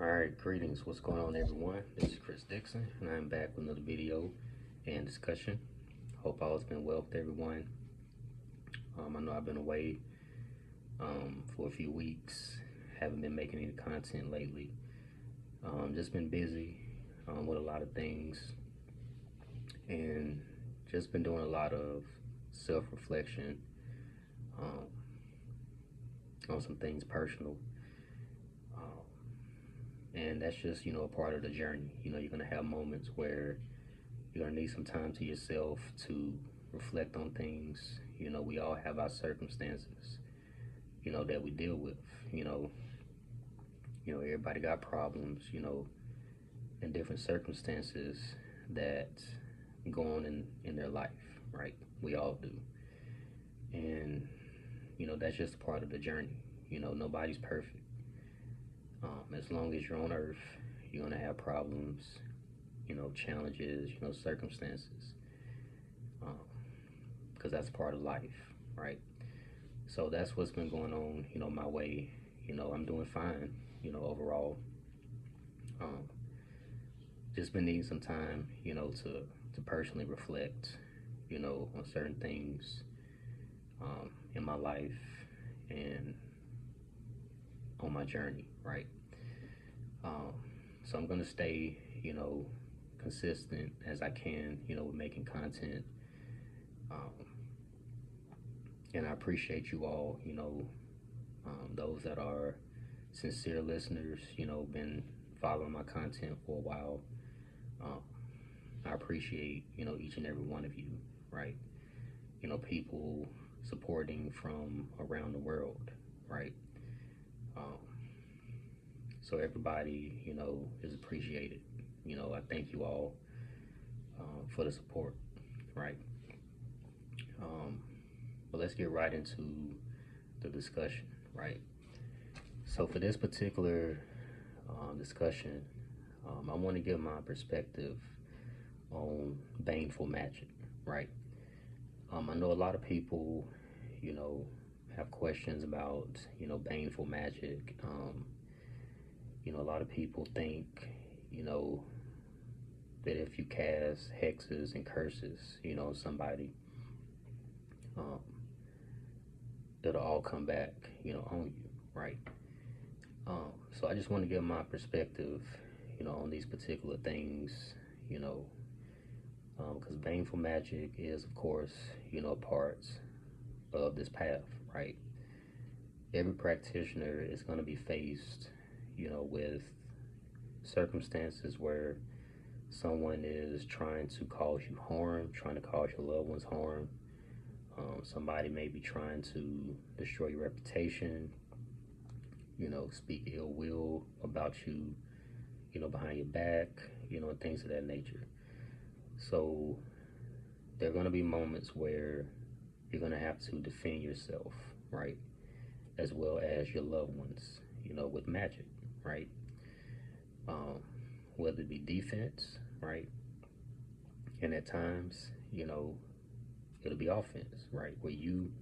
Alright, greetings. What's going on, everyone? This is Chris Dixon, and I'm back with another video and discussion. Hope all has been well with everyone. I know I've been away for a few weeks, haven't been making any content lately. Just been busy with a lot of things, and just been doing a lot of self-reflection on some things personal. And that's just, a part of the journey. You're going to have moments where you're going to need some time to yourself to reflect on things. We all have our circumstances, that we deal with. Everybody got problems, and different circumstances that go on in their life, right? We all do. And, that's just a part of the journey. Nobody's perfect. As long as you're on earth, you're going to have problems, challenges, circumstances, because that's part of life, right? So that's what's been going on, my way. I'm doing fine, overall. Just been needing some time, to personally reflect, on certain things in my life and on my journey, right? So I'm gonna stay, consistent as I can, with making content. And I appreciate you all, those that are sincere listeners, been following my content for a while. I appreciate, each and every one of you, right? People supporting from around the world, right? So everybody, is appreciated. I thank you all for the support, right? But let's get right into the discussion, right? So for this particular discussion, I want to give my perspective on Baneful Magick, right? I know a lot of people, have questions about, Baneful Magick. A lot of people think, that if you cast hexes and curses, on somebody, it'll all come back, on you, right? So I just want to give my perspective, on these particular things, because Baneful Magick is, of course, parts of this path, right? Every practitioner is going to be faced, with circumstances where someone is trying to cause you harm, trying to cause your loved ones harm. Somebody may be trying to destroy your reputation, speak ill will about you, behind your back, and things of that nature. So there are going to be moments where you're going to have to defend yourself, right? As well as your loved ones, with magic, right? Whether it be defense, right? And at times, it'll be offense, right? Where you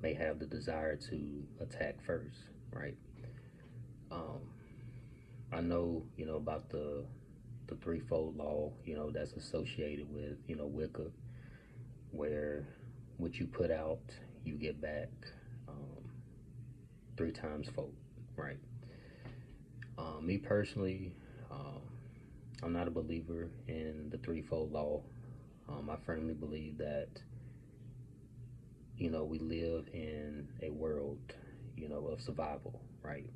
may have the desire to attack first, right? I know, about the threefold law, that's associated with, Wicca, where what you put out, you get back 3 times fold, right? Me personally, I'm not a believer in the threefold law. I firmly believe that, we live in a world, of survival, right?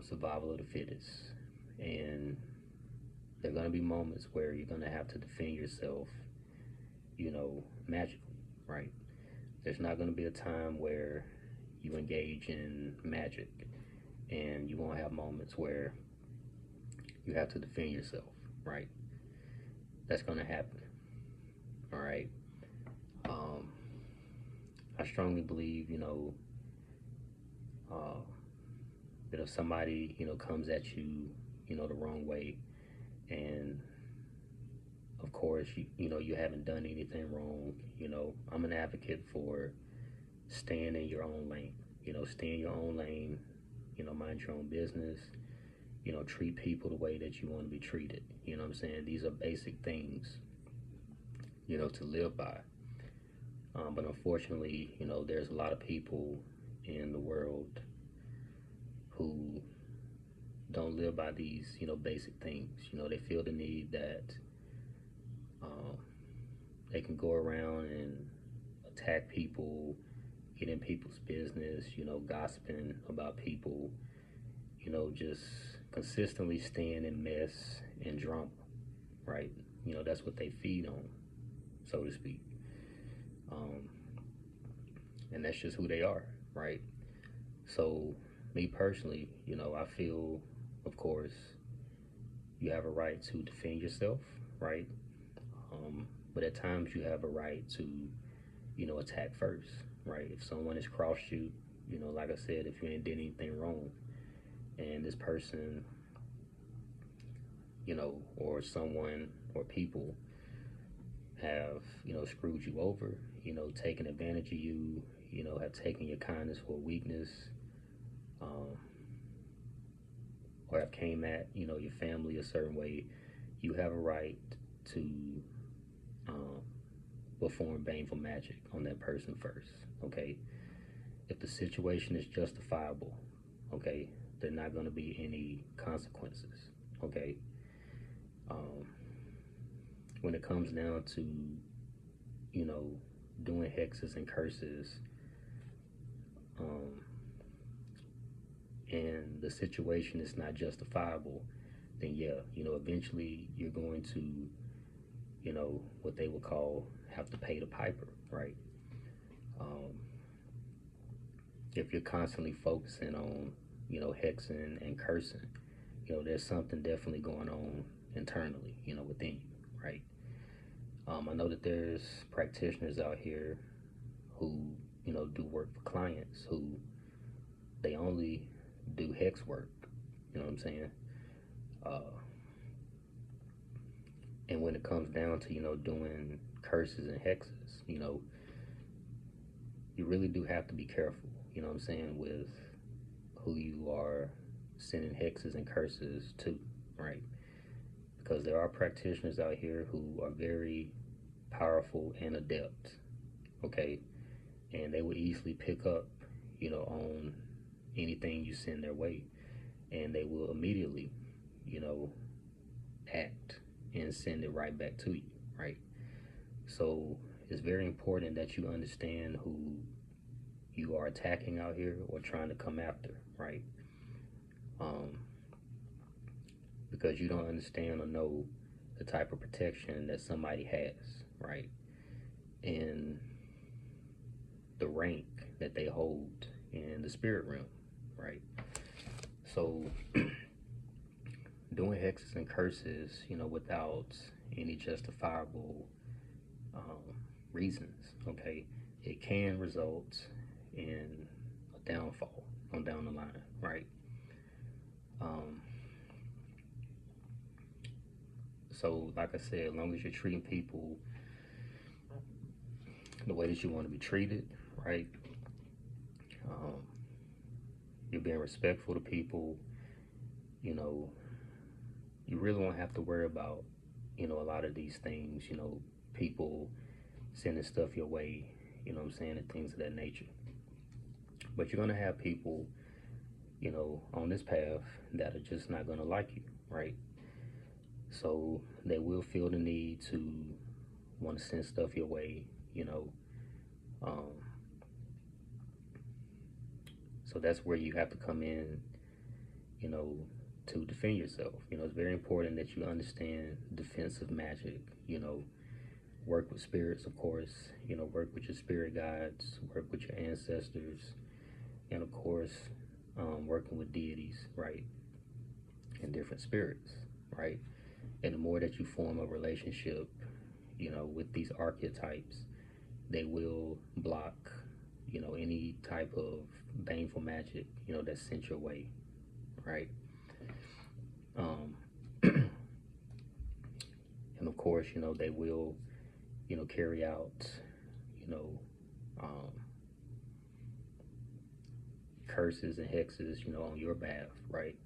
Survival of the fittest. And there are going to be moments where you're going to have to defend yourself, magically, right? There's not going to be a time where you engage in magic and you won't have moments where you have to defend yourself, right? That's going to happen, all right? I strongly believe, that if somebody, comes at you, the wrong way, and of course, you haven't done anything wrong, I'm an advocate for staying in your own lane, stay in your own lane, mind your own business, treat people the way that you want to be treated. You know what I'm saying? These are basic things, to live by. But unfortunately, there's a lot of people in the world who don't live by these, basic things. They feel the need that um, they can go around and attack people, get in people's business, gossiping about people, just consistently staying in mess and drama, right? That's what they feed on, so to speak. Um, and that's just who they are, right? So, me personally, I feel, of course, you have a right to defend yourself, right? But at times you have a right to, attack first, right? If someone has crossed you, like I said, if you ain't did anything wrong, and this person, or someone or people have, screwed you over, taken advantage of you, have taken your kindness for weakness, um, or have came at, your family a certain way, you have a right to um, perform baneful magic on that person first, okay? If the situation is justifiable, okay, there are not going to be any consequences, okay? Um, when it comes down to, you know, doing hexes and curses, um, and the situation is not justifiable, then yeah, eventually you're going to, what they would call have to pay the piper, right? Um, if you're constantly focusing on, hexing and cursing, there's something definitely going on internally, within you, right? I know that there's practitioners out here who, do work for clients who they only do hex work, you know what I'm saying? Uh, and when it comes down to, doing curses and hexes, you really do have to be careful, what I'm saying, with who you are sending hexes and curses to, right? Because there are practitioners out here who are very powerful and adept, okay? And they will easily pick up, on anything you send their way. And they will immediately, act and send it right back to you, right? So it's very important that you understand who you are attacking out here or trying to come after, right? Because you don't understand or know the type of protection that somebody has, right? And the rank that they hold in the spirit realm, right? So doing hexes and curses, without any justifiable reasons, okay, it can result in a downfall on down the line, right? So, like I said, as long as you're treating people the way that you want to be treated, right? Um, you're being respectful to people, you really won't have to worry about, a lot of these things, people sending stuff your way, what I'm saying, and things of that nature. But you're going to have people, on this path that are just not going to like you, right? So they will feel the need to want to send stuff your way, um, so that's where you have to come in, to defend yourself. It's very important that you understand defensive magic, work with spirits, of course, work with your spirit guides, work with your ancestors, and of course, working with deities, right? And different spirits, right? And the more that you form a relationship, with these archetypes, they will block, any type of baneful magic, that's sent your way, right? And of course, they will, carry out, um, curses and hexes, on your path, right?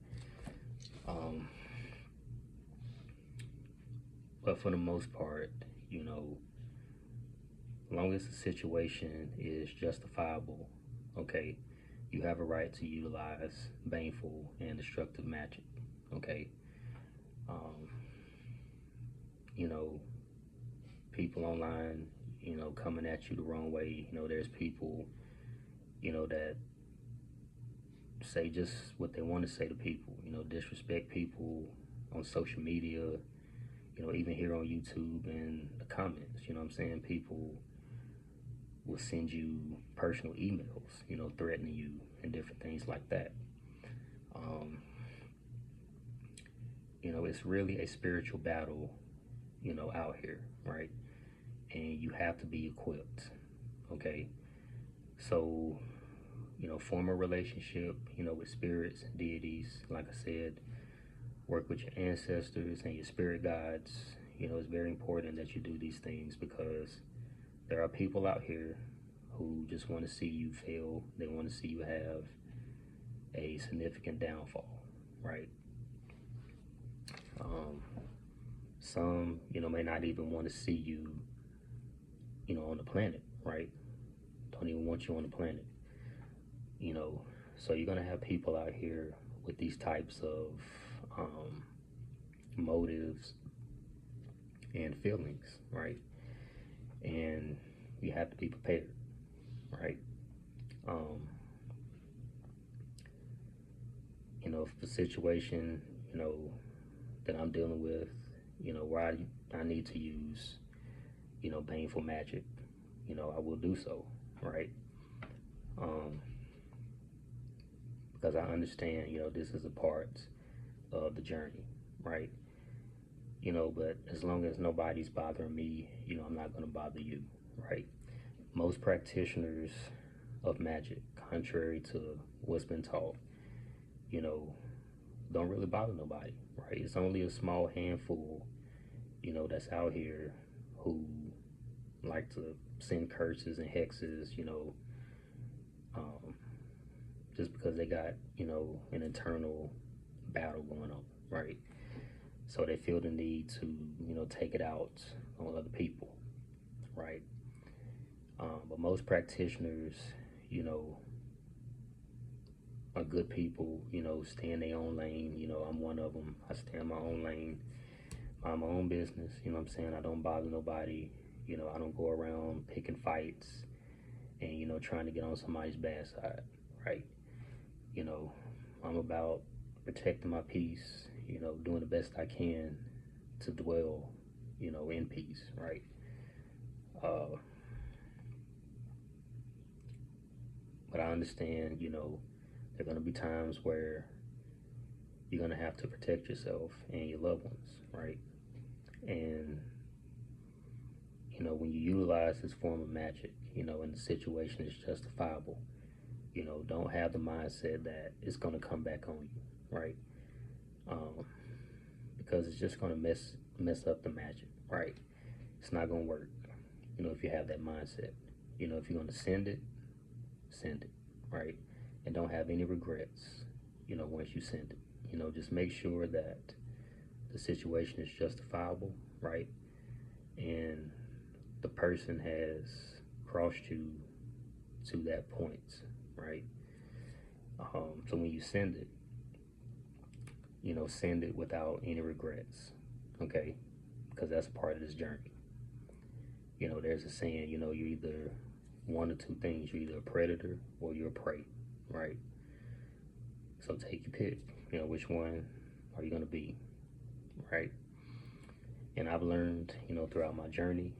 Um, but for the most part, you know, long as the situation is justifiable, okay, you have a right to utilize baneful and destructive magic, okay? Um, you know, people online, coming at you the wrong way. There's people, that say just what they want to say to people, disrespect people on social media, even here on YouTube and the comments, what I'm saying? People will send you personal emails, threatening you and different things like that. Um, it's really a spiritual battle, out here, right? And you have to be equipped, okay? So, form a relationship, with spirits and deities. Like I said, work with your ancestors and your spirit guides. It's very important that you do these things because there are people out here who just want to see you fail. They want to see you have a significant downfall, right? Um, some, may not even want to see you, on the planet, right? Don't even want you on the planet, you know. So you're gonna have people out here with these types of motives and feelings, right? And you have to be prepared, right? Um, if the situation, that I'm dealing with, where I need to use, baneful magic, I will do so, right? Um, because I understand, this is a part of the journey, right? But as long as nobody's bothering me, I'm not going to bother you, right? Most practitioners of magic, contrary to what's been taught, you know, don't really bother nobody, right? It's only a small handful, that's out here who like to send curses and hexes, um, just because they got, an internal battle going on, right? So they feel the need to, take it out on other people, right? But most practitioners, you know, are good people, stay in their own lane. I'm one of them. I stay in my own lane, mind my own business, what I'm saying? I don't bother nobody, I don't go around picking fights and, trying to get on somebody's bad side, right? You know, I'm about protecting my peace, doing the best I can to dwell, in peace, right? Uh, but I understand, there are going to be times where you're going to have to protect yourself and your loved ones, right? And, when you utilize this form of magic, and the situation is justifiable, don't have the mindset that it's going to come back on you, right? Um, because it's just going to mess up the magic, right? It's not going to work, if you have that mindset. If you're going to send it, right? And don't have any regrets, once you send it. Just make sure that the situation is justifiable, right? And the person has crossed you to that point, right? So when you send it, send it without any regrets, okay? Because that's part of this journey. There's a saying, you're either one or two things. You're either a predator or you're a prey, right? So take your pick. Which one are you going to be, right? And I've learned, throughout my journey,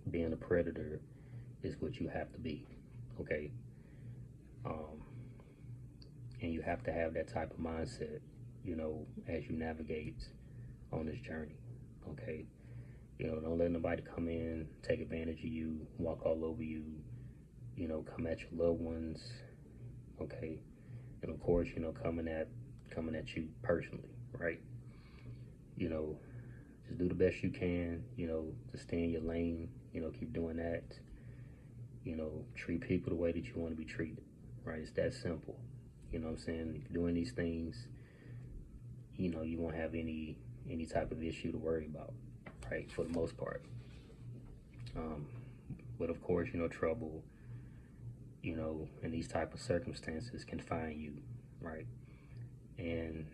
being a predator is what you have to be, okay? Um, and you have to have that type of mindset, as you navigate on this journey, okay? Don't let nobody come in, take advantage of you, walk all over you, come at your loved ones, okay? And of course, coming at you personally, right? Just do the best you can, to stay in your lane, keep doing that, treat people the way that you want to be treated, right? It's that simple. You know what I'm saying? If you're doing these things, you won't have any type of issue to worry about, right? For the most part. Um, but of course, trouble, in these type of circumstances can find you, right? And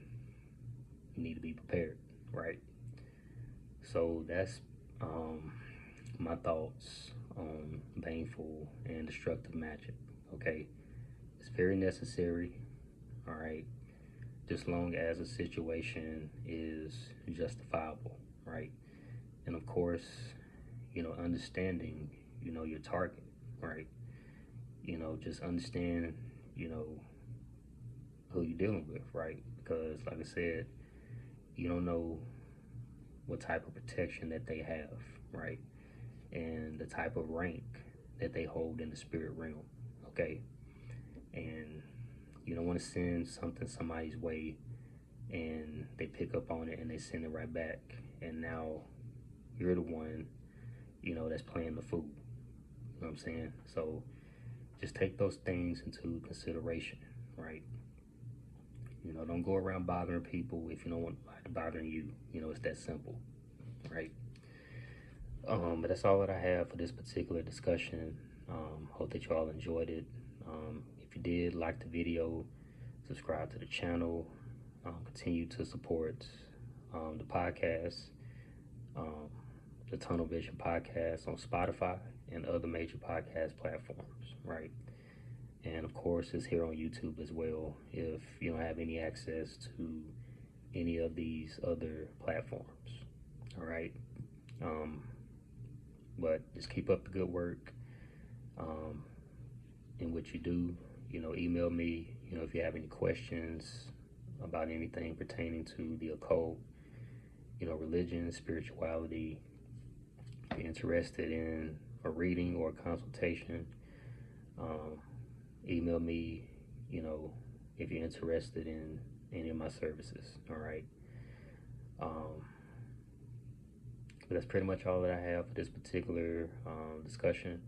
you need to be prepared, right? So that's my thoughts on Baneful and Destructive Magick. Okay, it's very necessary. All right, just long as the situation is justifiable, right? And of course, understanding, your target, right? Just understand, who you're dealing with, right? Because, like I said, you don't know what type of protection that they have, right? And the type of rank that they hold in the spirit realm, okay? And you don't want to send something somebody's way and they pick up on it and they send it right back. And now you're the one, that's playing the fool. You know what I'm saying? So just take those things into consideration, right? Don't go around bothering people if you don't want nobody bothering you. It's that simple, right? But that's all that I have for this particular discussion. Hope that you all enjoyed it. If you did, like the video, subscribe to the channel, continue to support the podcast, the Tunnel Vision podcast on Spotify and other major podcast platforms, right? And of course, it's here on YouTube as well if you don't have any access to any of these other platforms, all right? But just keep up the good work in what you do. Email me, if you have any questions about anything pertaining to the occult, religion, spirituality. If you're interested in a reading or a consultation, email me, if you're interested in any of my services, all right? But that's pretty much all that I have for this particular discussion,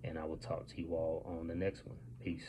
and I will talk to you all on the next one. Peace.